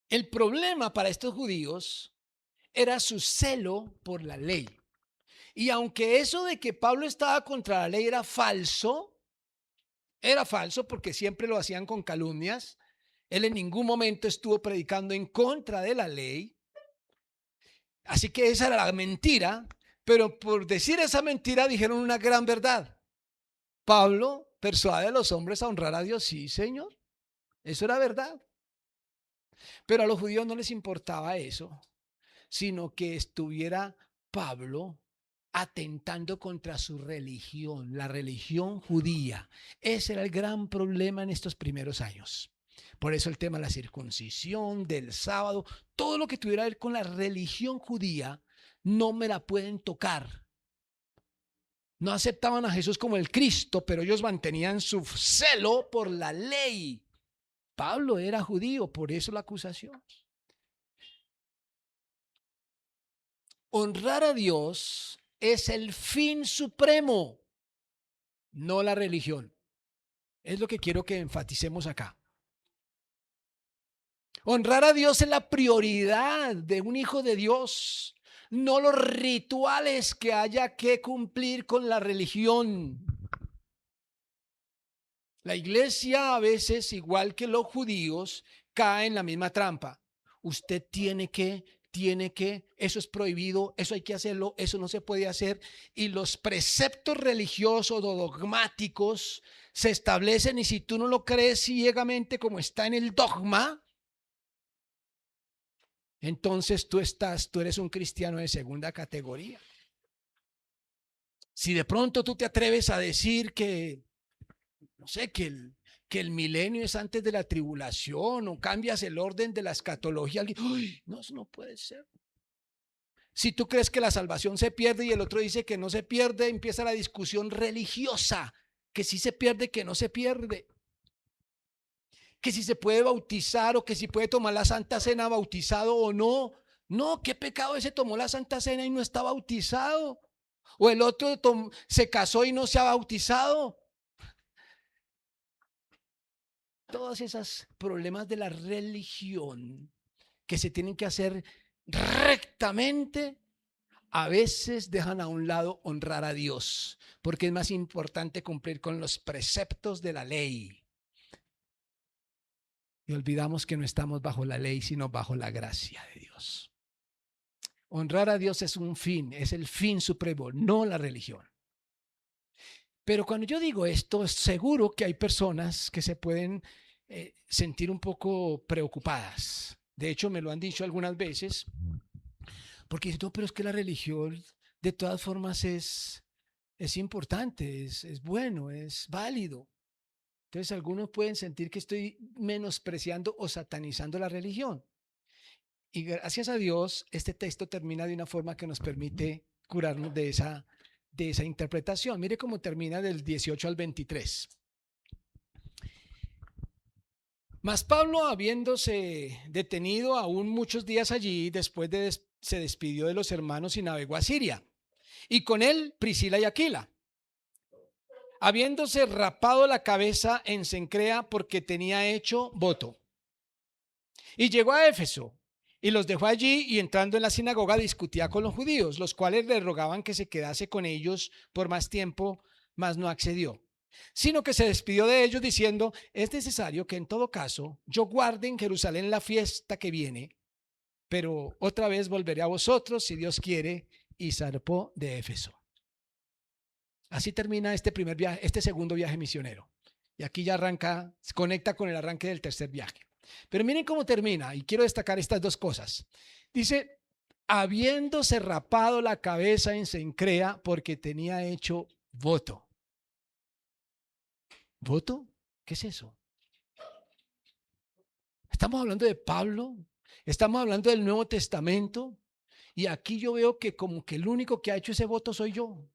El problema para estos judíos era su celo por la ley. Y aunque eso de que Pablo estaba contra la ley era falso porque siempre lo hacían con calumnias, él en ningún momento estuvo predicando en contra de la ley. Así que esa era la mentira, pero por decir esa mentira dijeron una gran verdad. Pablo persuade a los hombres a honrar a Dios. Sí, Señor, eso era verdad. Pero a los judíos no les importaba eso, sino que estuviera Pablo atentando contra su religión, la religión judía. Ese era el gran problema en estos primeros años. Por eso el tema de la circuncisión, del sábado, todo lo que tuviera que ver con la religión judía, no me la pueden tocar. No aceptaban a Jesús como el Cristo, pero ellos mantenían su celo por la ley. Pablo era judío, por eso la acusación. Honrar a Dios es el fin supremo, no la religión. Es lo que quiero que enfaticemos acá. Honrar a Dios es la prioridad de un hijo de Dios, no los rituales que haya que cumplir con la religión. La iglesia a veces, igual que los judíos, cae en la misma trampa. Usted tiene que, eso es prohibido, eso hay que hacerlo, eso no se puede hacer. Y los preceptos religiosos o dogmáticos se establecen y si tú no lo crees ciegamente como está en el dogma, entonces tú eres un cristiano de segunda categoría. Si de pronto tú te atreves a decir que, no sé, que el milenio es antes de la tribulación o cambias el orden de la escatología, ¡uy! No, eso no puede ser. Si tú crees que la salvación se pierde y el otro dice que no se pierde, empieza la discusión religiosa, que si se pierde, que no se pierde. Que si se puede bautizar o que si puede tomar la Santa Cena bautizado o no. No, qué pecado ese tomó la Santa Cena y no está bautizado. O el otro se casó y no se ha bautizado. Todos esos problemas de la religión que se tienen que hacer rectamente, a veces dejan a un lado honrar a Dios, porque es más importante cumplir con los preceptos de la ley. Y olvidamos que no estamos bajo la ley, sino bajo la gracia de Dios. Honrar a Dios es un fin, es el fin supremo, no la religión. Pero cuando yo digo esto, es seguro que hay personas que se pueden sentir un poco preocupadas. De hecho, me lo han dicho algunas veces, porque dicen, no, pero es que la religión de todas formas es importante, es bueno, es válido. Entonces algunos pueden sentir que estoy menospreciando o satanizando la religión. Y gracias a Dios, este texto termina de una forma que nos permite curarnos de esa interpretación. Mire cómo termina del 18 al 23. Mas Pablo, habiéndose detenido aún muchos días allí, se despidió de los hermanos y navegó a Siria, y con él Priscila y Aquila, habiéndose rapado la cabeza en Cencrea porque tenía hecho voto. Y llegó a Éfeso y los dejó allí, y entrando en la sinagoga discutía con los judíos, los cuales le rogaban que se quedase con ellos por más tiempo, mas no accedió, sino que se despidió de ellos diciendo: es necesario que en todo caso yo guarde en Jerusalén la fiesta que viene, pero otra vez volveré a vosotros si Dios quiere. Y zarpó de Éfeso. Así termina este primer viaje, este segundo viaje misionero. Y aquí ya arranca, se conecta con el arranque del tercer viaje. Pero miren cómo termina, y quiero destacar estas dos cosas. Dice: habiéndose rapado la cabeza en Cencrea porque tenía hecho voto. ¿Voto? ¿Qué es eso? Estamos hablando de Pablo, estamos hablando del Nuevo Testamento, y aquí yo veo que como que el único que ha hecho ese voto soy yo.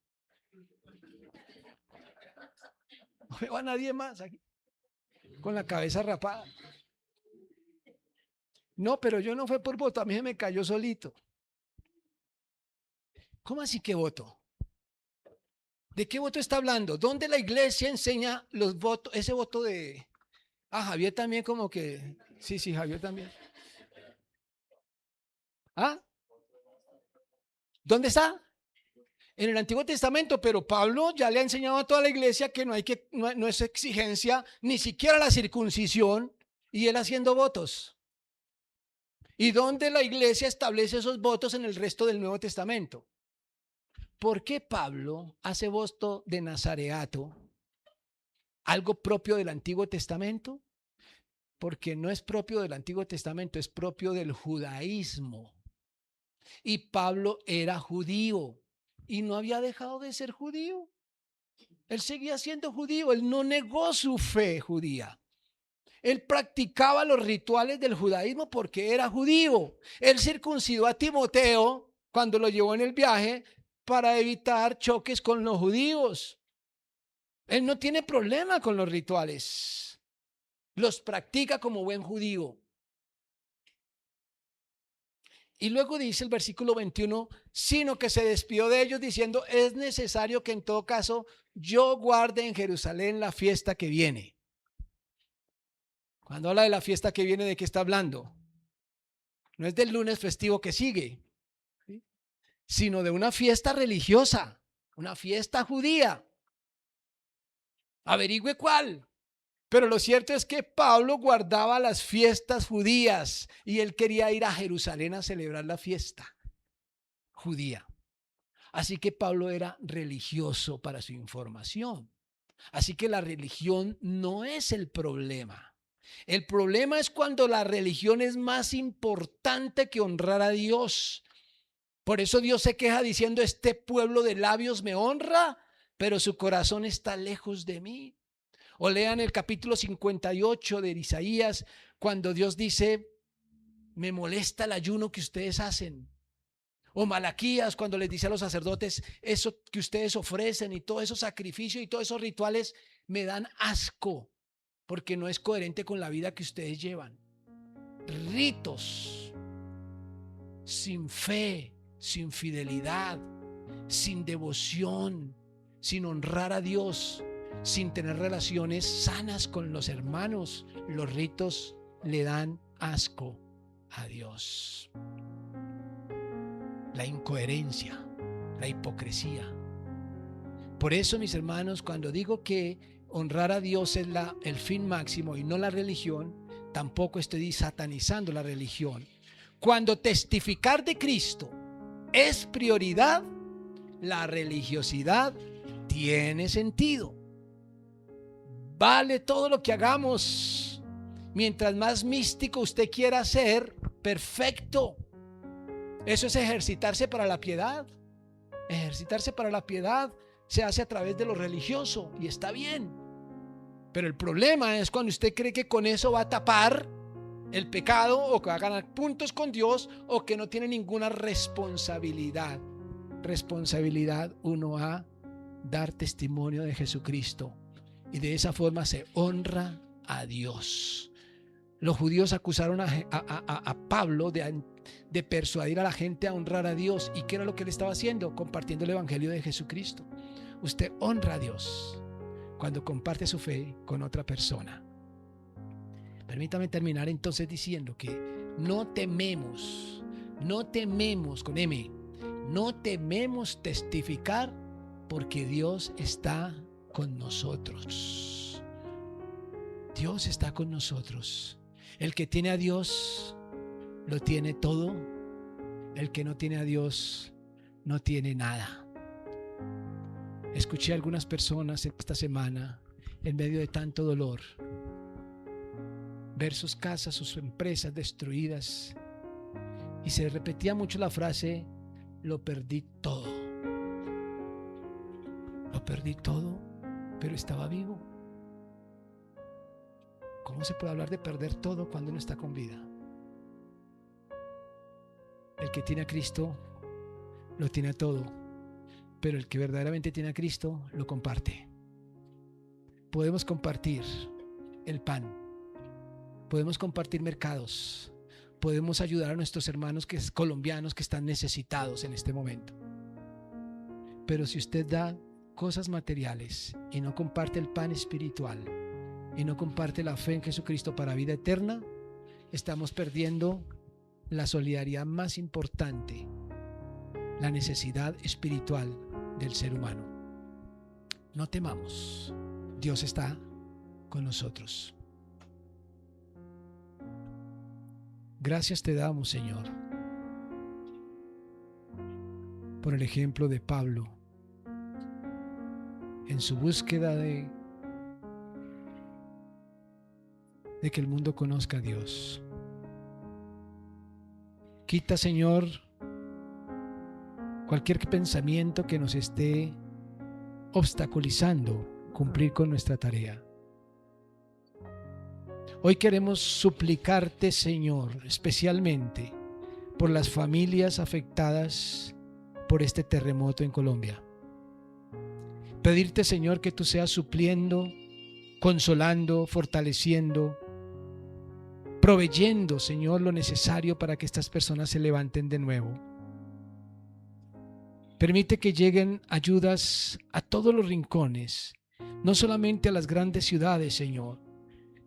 No veo a nadie más aquí con la cabeza rapada. No, pero yo no fue por voto, a mí se me cayó solito. ¿Cómo así que voto? ¿De qué voto está hablando? ¿Dónde la iglesia enseña los votos? Ese voto de... Ah, Javier también como que... Sí, Javier también. ¿Ah? ¿Dónde está? En el Antiguo Testamento, pero Pablo ya le ha enseñado a toda la iglesia que no es exigencia ni siquiera la circuncisión, y él haciendo votos. ¿Y dónde la iglesia establece esos votos en el resto del Nuevo Testamento? ¿Por qué Pablo hace voto de nazareato, algo propio del Antiguo Testamento? Porque no es propio del Antiguo Testamento, es propio del judaísmo. Y Pablo era judío y no había dejado de ser judío. Él seguía siendo judío, él no negó su fe judía. Él practicaba los rituales del judaísmo porque era judío. Él circuncidó a Timoteo cuando lo llevó en el viaje para evitar choques con los judíos. Él no tiene problema con los rituales. Los practica como buen judío. Y luego dice el versículo 21, sino que se despidió de ellos diciendo: es necesario que en todo caso yo guarde en Jerusalén la fiesta que viene. Cuando habla de la fiesta que viene, ¿de qué está hablando? No es del lunes festivo que sigue, ¿sí?, sino de una fiesta religiosa, una fiesta judía. Averigüe cuál. Pero lo cierto es que Pablo guardaba las fiestas judías y él quería ir a Jerusalén a celebrar la fiesta judía. Así que Pablo era religioso para su información. Así que la religión no es el problema. El problema es cuando la religión es más importante que honrar a Dios. Por eso Dios se queja diciendo: este pueblo de labios me honra, pero su corazón está lejos de mí. O lean el capítulo 58 de Isaías, cuando Dios dice: me molesta el ayuno que ustedes hacen. O Malaquías, cuando les dice a los sacerdotes: eso que ustedes ofrecen y todo esos sacrificios y todos esos rituales me dan asco, porque no es coherente con la vida que ustedes llevan. Ritos sin fe, sin fidelidad, sin devoción, sin honrar a Dios, sin tener relaciones sanas con los hermanos. Los ritos le dan asco a Dios. La incoherencia, la hipocresía. Por eso, mis hermanos, cuando digo que honrar a Dios es el fin máximo y no la religión, tampoco estoy satanizando la religión. Cuando testificar de Cristo es prioridad, la religiosidad tiene sentido. Vale todo lo que hagamos. Mientras más místico usted quiera ser, perfecto. Eso es ejercitarse para la piedad. Ejercitarse para la piedad se hace a través de lo religioso y está bien. Pero el problema es cuando usted cree que con eso va a tapar el pecado, o que va a ganar puntos con Dios, o que no tiene ninguna responsabilidad. Responsabilidad uno a dar testimonio de Jesucristo, y de esa forma se honra a Dios. Los judíos acusaron a Pablo de persuadir a la gente a honrar a Dios. ¿Y qué era lo que él estaba haciendo? Compartiendo el evangelio de Jesucristo. Usted honra a Dios cuando comparte su fe con otra persona. Permítame terminar entonces diciendo que no tememos con M, no tememos testificar porque Dios está con nosotros. Dios está con nosotros. El que tiene a Dios lo tiene todo. El que no tiene a Dios no tiene nada. Escuché a algunas personas esta semana, en medio de tanto dolor, ver sus casas, sus empresas destruidas, y se repetía mucho la frase: lo perdí todo. Lo perdí todo, pero estaba vivo. ¿Cómo se puede hablar de perder todo cuando uno está con vida? El que tiene a Cristo lo tiene todo, pero el que verdaderamente tiene a Cristo lo comparte. Podemos compartir el pan, podemos compartir mercados, podemos ayudar a nuestros hermanos colombianos que están necesitados en este momento. Pero si usted da cosas materiales y no comparte el pan espiritual y no comparte la fe en Jesucristo para vida eterna, estamos perdiendo la solidaridad más importante, la necesidad espiritual del ser humano. No temamos, Dios está con nosotros. Gracias te damos, Señor, por el ejemplo de Pablo en su búsqueda de que el mundo conozca a Dios. Quita, Señor, cualquier pensamiento que nos esté obstaculizando cumplir con nuestra tarea. Hoy queremos suplicarte, Señor, especialmente por las familias afectadas por este terremoto en Colombia. Pedirte, Señor, que tú seas supliendo, consolando, fortaleciendo, proveyendo, Señor, lo necesario para que estas personas se levanten de nuevo. Permite que lleguen ayudas a todos los rincones, no solamente a las grandes ciudades, Señor,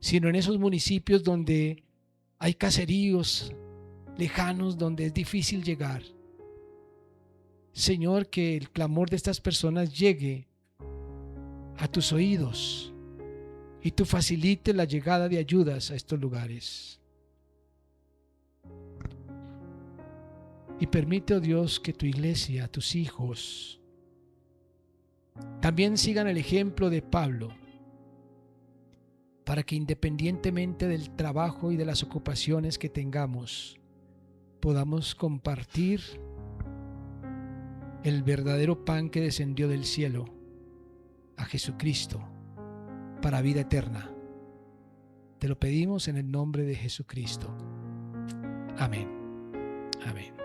sino en esos municipios donde hay caseríos lejanos, donde es difícil llegar. Señor, que el clamor de estas personas llegue a tus oídos y tú facilites la llegada de ayudas a estos lugares. Y permite, oh Dios, que tu iglesia, tus hijos, también sigan el ejemplo de Pablo, para que independientemente del trabajo y de las ocupaciones que tengamos, podamos compartir el verdadero pan que descendió del cielo, a Jesucristo, para vida eterna. Te lo pedimos en el nombre de Jesucristo. Amén. Amén.